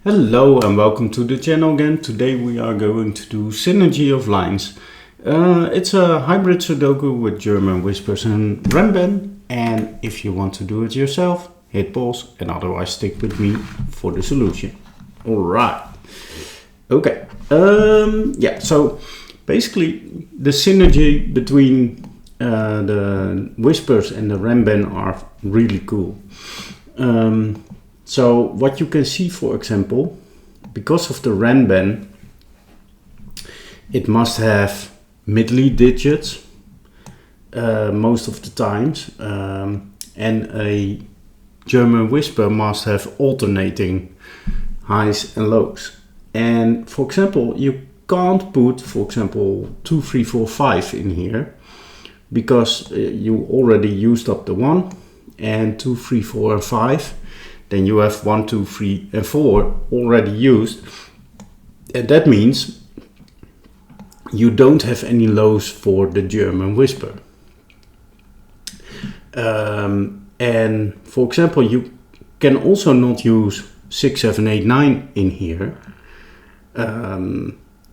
Hello and welcome to the channel again. Today we are going to do Synergy of Lines. It's a hybrid Sudoku with German Whispers and Renbans, and if you want to do it yourself, hit pause, and otherwise stick with me for the solution. Alright, okay, so basically the synergy between the Whispers and the Renban are really cool. So what you can see, for example, because of the Renban, it must have mid-lead digits most of the times, and a German Whisper must have alternating highs and lows. And for example, you can't put, for example, 2, 3, 4, 5 in here because you already used up the 1 and 2, 3, 4 and 5. Then you have 1, 2, 3 and 4 already used, and that means you don't have any lows for the German Whisper. And for example, you can also not use 6, 7, 8, 9 in here,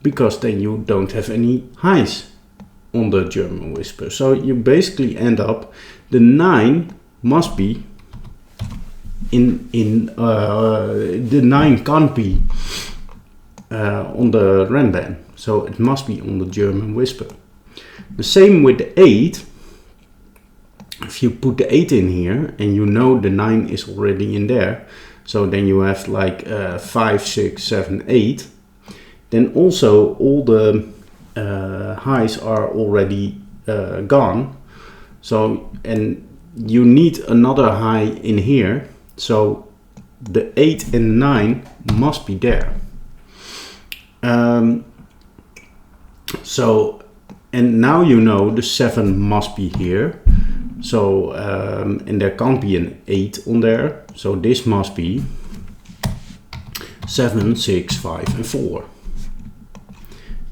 because then you don't have any highs on the German Whisper. So you basically end up, the 9 must be the 9 can't be on the Renban, so it must be on the German Whisper. The same with the 8. If you put the 8 in here and you know the 9 is already in there, so then you have like 5, 6, 7, 8, then also all the highs are already gone. So, and you need another high in here. So the 8 and 9 must be there. So, and now you know the 7 must be here. So, and there can't be an 8 on there. So this must be 7, 6, 5 and 4.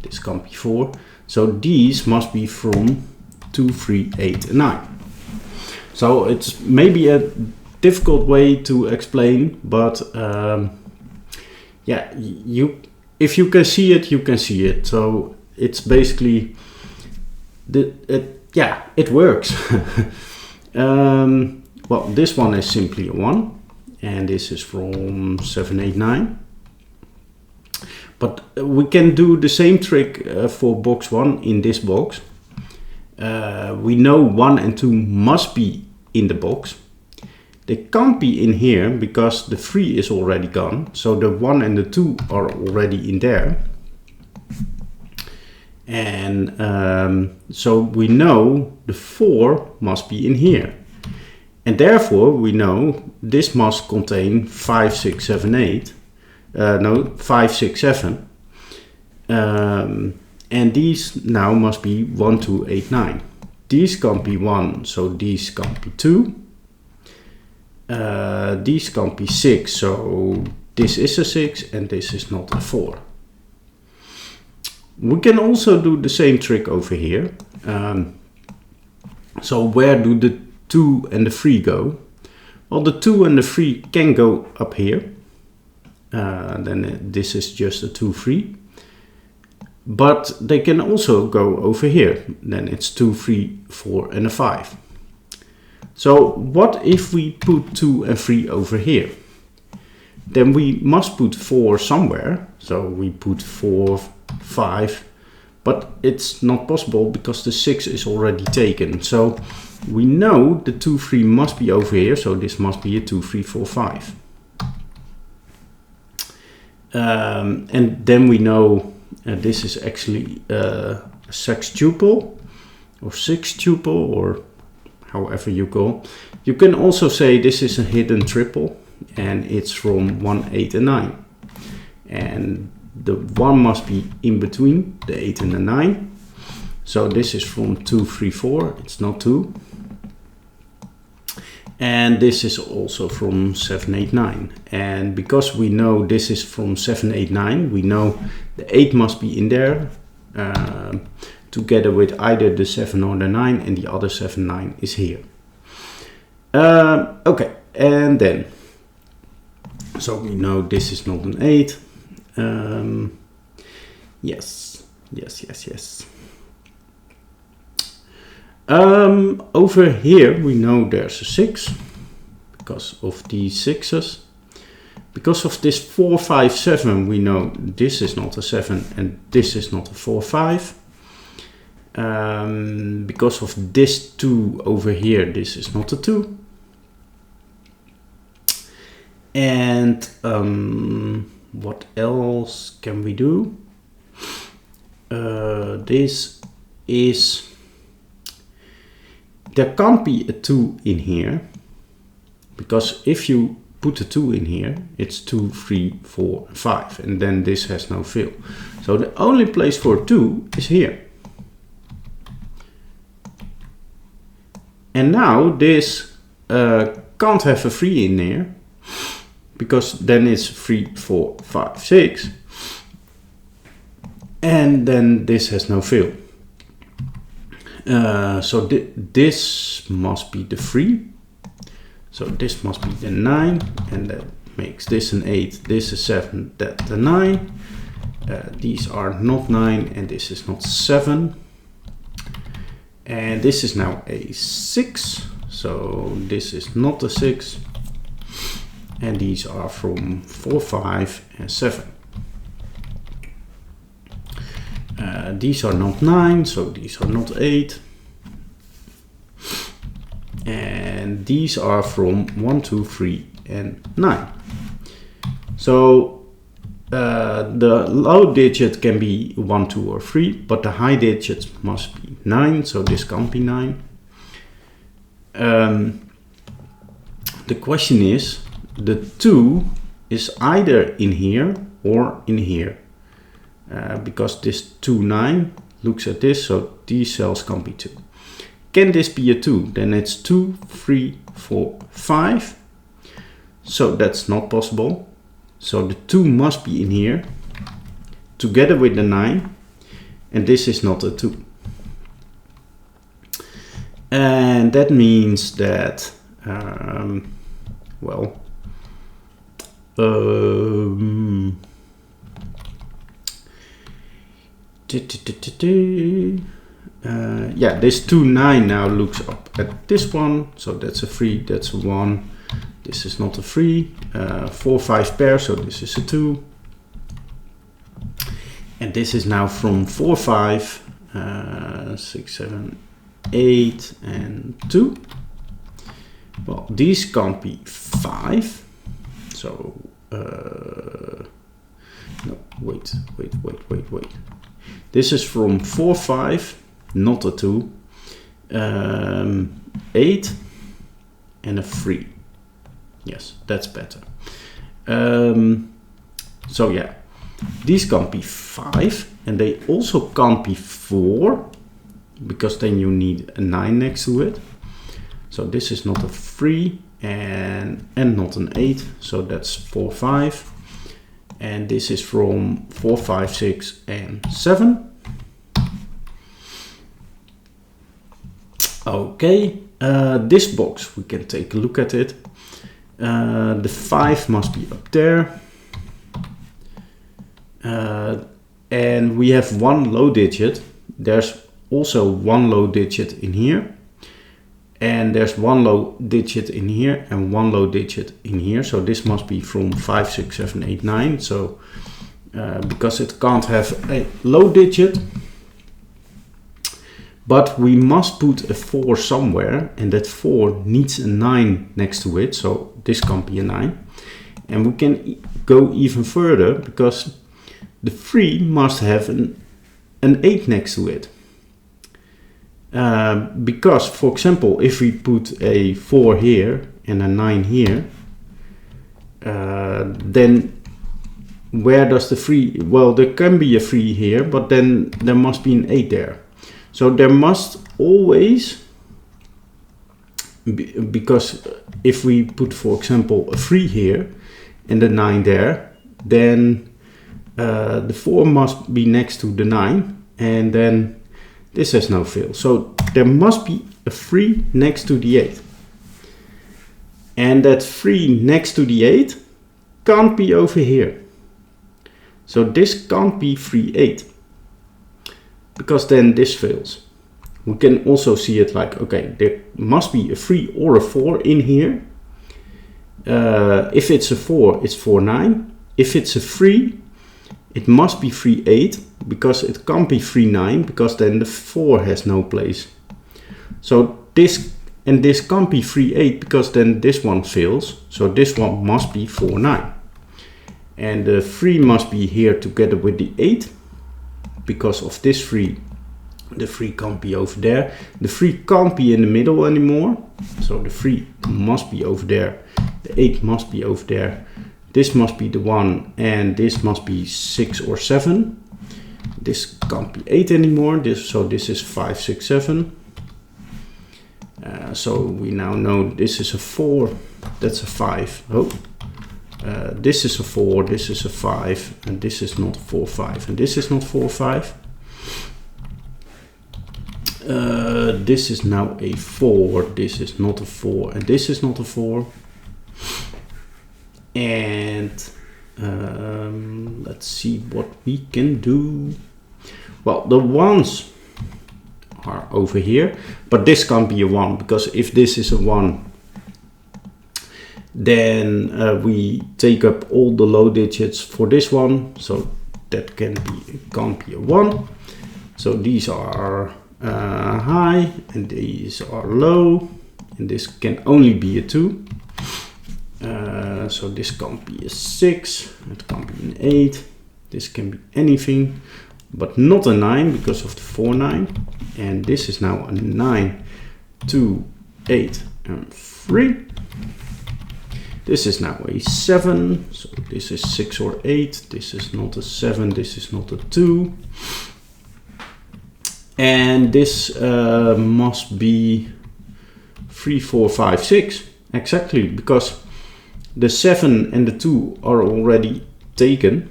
This can't be 4. So these must be from 2, 3, 8 and 9. So it's maybe a difficult way to explain, but yeah, if you can see it, you can see it. So it's basically it works. Well, this one is simply a 1, and this is from 7, 8, 9. But we can do the same trick for box 1 in this box. We know 1 and 2 must be in the box. They can't be in here because the 3 is already gone. So the 1 and the 2 are already in there. And so we know the 4 must be in here. And therefore we know this must contain 5, 6, 7, 8. No, 5, 6, 7. And these now must be 1, 2, 8, 9. These can't be 1, so these can't be 2. These can't be 6, so this is a 6 and this is not a 4. We can also do the same trick over here. So where do the 2 and the 3 go? Well, the 2 and the 3 can go up here. Then this is just a 2, 3. But they can also go over here. Then it's 2, 3, 4 and a 5. So what if we put 2 and 3 over here? Then we must put 4 somewhere. So we put 4, 5, but it's not possible because the 6 is already taken. So we know the 2, 3 must be over here. So this must be a 2, 3, 4, 5. And then we know this is actually a sextuple or sextuple, or however you call. You can also say this is a hidden triple and it's from 1, 8 and 9. And the 1 must be in between the 8 and the 9. So this is from 2, 3, 4. It's not 2. And this is also from 7, 8, 9. And because we know this is from 7, 8, 9, we know the 8 must be in there together with either the 7 or the 9, and the other 7, 9 is here. Okay, and then So we know this is not an 8. Yes. Over here we know there's a 6 because of these 6s. Because of this 4, 5, 7 we know this is not a 7 and this is not a 4, 5. Because of this 2 over here, this is not a 2. And what else can we do? This is, there can't be a 2 in here, because if you put a 2 in here, it's 2, 3, 4, 5, and then this has no fill. So the only place for 2 is here. And now this can't have a 3 in there, because then it's 3, 4, 5, 6. And then this has no fill. So this must be the 3. So this must be the 9. And that makes this an 8, this is 7, that the 9. These are not 9 and this is not 7. And this is now a 6. So this is not a 6. And these are from 4, 5 and 7. These are not 9, so these are not 8. And these are from 1, 2, 3 and 9. So the low digit can be 1, 2 or 3, but the high digit must be 9, so this can't be 9. The question is, the 2 is either in here or in here. Because this 2, 9 looks at this, so these cells can't be 2. Can this be a 2? Then it's 2, 3, 4, 5. So that's not possible. So the 2 must be in here together with the 9, and this is not a 2. And that means that, yeah, this 2, 9 now looks up at this one, so that's a 3, that's a 1, this is not a 3, 4, 5 pair, so this is a 2, and this is now from 4, 5, 6, 7, 8 and 2. Well, these can't be 5, so no, wait. This is from 4, 5, not a 2, 8 and a 3. Yes, that's better. So yeah, these can't be 5 and they also can't be 4, because then you need a 9 next to it. So this is not a 3 and not an 8, so that's 4, 5. And this is from 4, 5, 6 and 7. Okay, this box, we can take a look at it. The 5 must be up there. And we have one low digit. There's also one low digit in here. And there's one low digit in here and one low digit in here. So this must be from 5, 6, 7, 8, 9. So because it can't have a low digit. But we must put a 4 somewhere, and that 4 needs a 9 next to it. So this can't be a 9. And we can go even further, because the 3 must have an 8 next to it. Because, for example, if we put a 4 here and a 9 here, then where does the 3, well, there can be a 3 here, but then there must be an 8 there. So there must always be, because if we put, for example, a 3 here and a 9 there, then the 4 must be next to the 9, and then this has no fill. So there must be a 3 next to the 8. And that 3 next to the 8 can't be over here. So this can't be 3, 8. Because then this fails. We can also see it like, okay, there must be a 3 or a 4 in here. If it's a 4, it's 4, 9. If it's a 3, it must be 3, 8. Because it can't be 3, 9. Because then the 4 has no place. So this and this can't be 3, 8. Because then this one fails. So this one must be 4, 9. And the 3 must be here together with the 8. Because of this 3. The 3 can't be over there. The 3 can't be in the middle anymore. So the 3 must be over there. The 8 must be over there. This must be the 1. And this must be 6 or 7. This can't be 8 anymore. So this is 5, 6, 7. So we now know this is a 4. That's a 5. Oh. This is a 4. This is a 5. And this is not 4, 5. And this is not 4, 5. This is now a 4, this is not a 4, and this is not a 4. And let's see what we can do. Well, the 1s are over here, but this can't be a 1, because if this is a 1, then we take up all the low digits for this one, so that can't be a 1. So these are high and these are low, and this can only be a 2. So this can't be a 6, it can't be an 8, this can be anything but not a 9 because of the 4, 9, and this is now a 9, 2, 8 and 3. This is now a 7, so this is 6 or 8, this is not a 7, this is not a 2. And this must be 3, 4, 5, 6. Exactly, because the 7 and the 2 are already taken.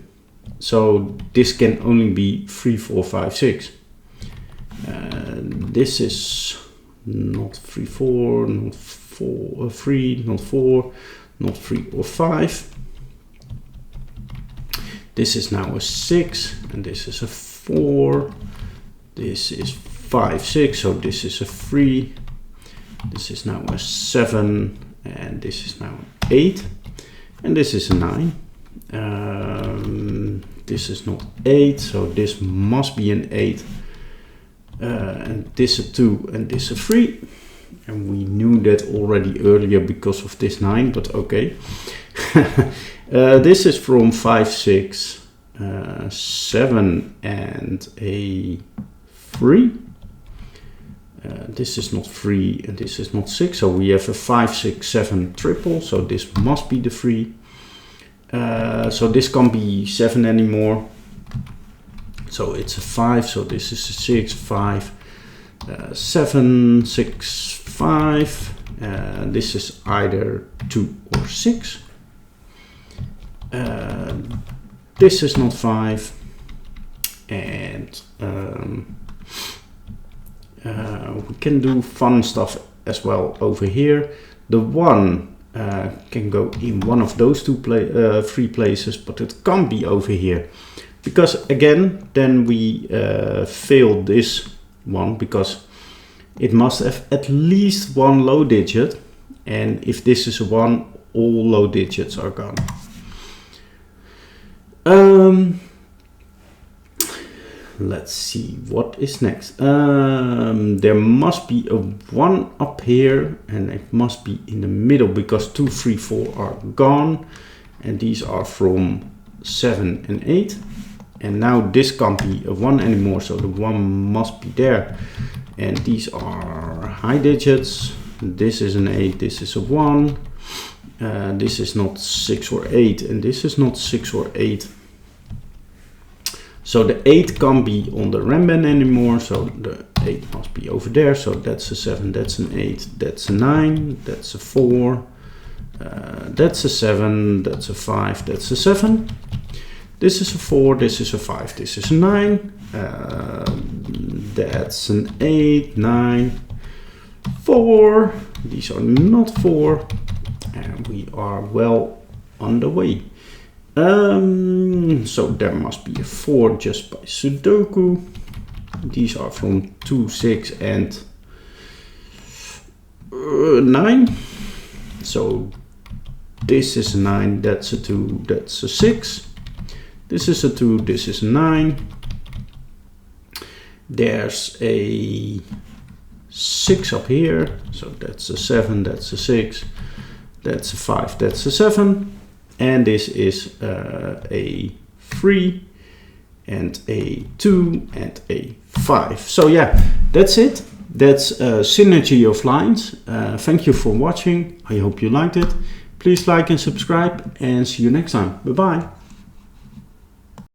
So this can only be 3, 4, 5, 6. This is not 3, 4, not 4, 3, not 4, not 3 or 5. This is now a 6, and this is a 4. This is 5, 6, so this is a 3. This is now a 7, and this is now an 8. And this is a 9. This is not 8, so this must be an 8. And this a 2, and this a 3. And we knew that already earlier because of this 9, but okay. This is from 5, 6, 7, and a 3. This is not 3 and this is not 6, so we have a 5, 6, 7 triple, so this must be the 3. So this can't be 7 anymore, so it's a 5, so this is a 6, 5, 7, 6, 5. This is either 2 or 6. This is not 5, and we can do fun stuff as well over here. The 1 can go in one of those 3 places, but it can't be over here, because again then we fail this one, because it must have at least one low digit, and if this is a 1, all low digits are gone. Let's see what is next. There must be a 1 up here, and it must be in the middle, because 2, 3, 4 are gone, and these are from 7 and 8. And now this can't be a 1 anymore, so the 1 must be there. And these are high digits. This is an 8, this is a 1. This is not 6 or 8, and this is not 6 or 8. So the 8 can't be on the Renban anymore, so the 8 must be over there. So that's a 7, that's an 8, that's a 9, that's a 4, that's a 7, that's a 5, that's a 7. This is a 4, this is a 5, this is a 9, that's an 8, 9, 4, these are not 4, and we are well on the way. So there must be a 4 just by Sudoku. These are from 2, 6 and 9. So this is a 9, that's a 2, that's a 6. This is a 2, this is a 9. There's a 6 up here, so that's a 7, that's a 6, that's a 5, that's a 7. And this is a 3 and a 2 and a 5. So yeah, that's it. That's synergy of lines. Thank you for watching. I hope you liked it. Please like and subscribe and see you next time. Bye bye.